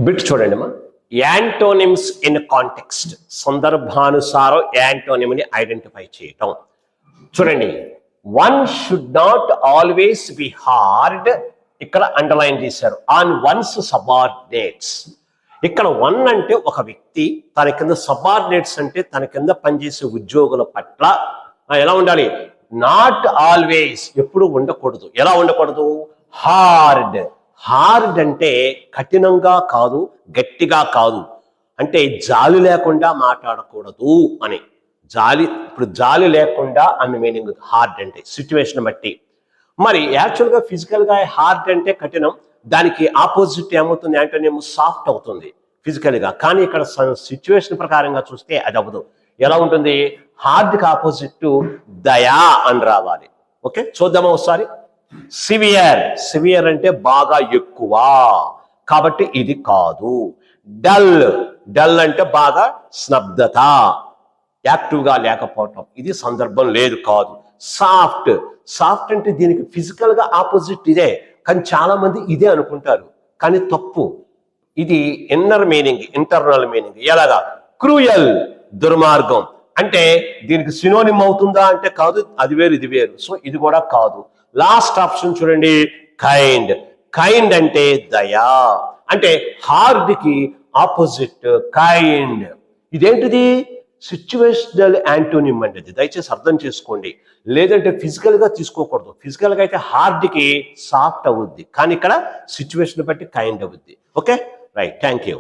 Bit చూడండి అమ్మా. Antonyms in context, సందర్భానుసారం యాంటోనిమ్ని identify చేయటం. చూడండి, one should not always be hard, ఇక్కడ అండర్లైన్ చేశారు, ఆన్ వన్స్ సబార్డినేట్స్. ఇక్కడ వన్ అంటే ఒక వ్యక్తి, తన కింద సబార్డినేట్స్ అంటే తన కింద పనిచేసే ఉద్యోగుల పట్ల ఎలా ఉండాలి? నాట్ ఆల్వేస్, ఎప్పుడు ఉండకూడదు. ఎలా ఉండకూడదు? హార్డ్. హార్డ్ అంటే కఠినంగా కాదు, గట్టిగా కాదు, అంటే జాలి లేకుండా మాట్లాడకూడదు అని. జాలి లేకుండా అన్న మీనింగ్ హార్డ్ అంటే, సిచ్యువేషన్ బట్టి. మరి యాక్చువల్గా ఫిజికల్గా హార్డ్ అంటే కఠినం, దానికి ఆపోజిట్ ఏమవుతుంది? యాంటోనిమ్ సాఫ్ట్ అవుతుంది ఫిజికల్గా. కానీ ఇక్కడ సిచ్యువేషన్ ప్రకారంగా చూస్తే అది అవ్వదు. ఎలా ఉంటుంది? హార్డ్కి ఆపోజిట్ దయా అని రావాలి. ఓకే, చూద్దామా ఒకసారి. సివియర్, సివియర్ అంటే బాగా ఎక్కువ, కాబట్టి ఇది కాదు. డల్, డల్ అంటే బాగా స్నబ్దత, యాక్టివ్గా లేకపోవటం, ఇది సందర్భం లేదు, కాదు. సాఫ్ట్, సాఫ్ట్ అంటే దీనికి ఫిజికల్ గా ఆపోజిట్ ఇదే, కానీ చాలా మంది ఇదే అనుకుంటారు, కానీ తప్పు. ఇది ఇన్నర్ మీనింగ్, ఇంటర్నల్ మీనింగ్. ఎలాగా? క్రూయల్, దుర్మార్గం అంటే దీనికి సినోనిమ్ అవుతుందా అంటే కాదు, అది వేరు ఇది వేరు, సో ఇది కూడా కాదు. లాస్ట్ ఆప్షన్ చూడండి, కైండ్. కైండ్ అంటే దయా, అంటే హార్డ్ కి ఆపోజిట్ కైండ్. ఇదేంటిది? సిచ్యువేషనల్ యాంటోనిమ్ అంటే ఇది, దయచేసి అర్థం చేసుకోండి. లేదంటే ఫిజికల్ గా తీసుకోకూడదు. ఫిజికల్ గా అయితే హార్డ్ కి సాఫ్ట్ అవుద్ది, కానీ ఇక్కడ సిచ్యువేషన్ బట్టి కైండ్ అవుద్ది. Okay, right, thank you.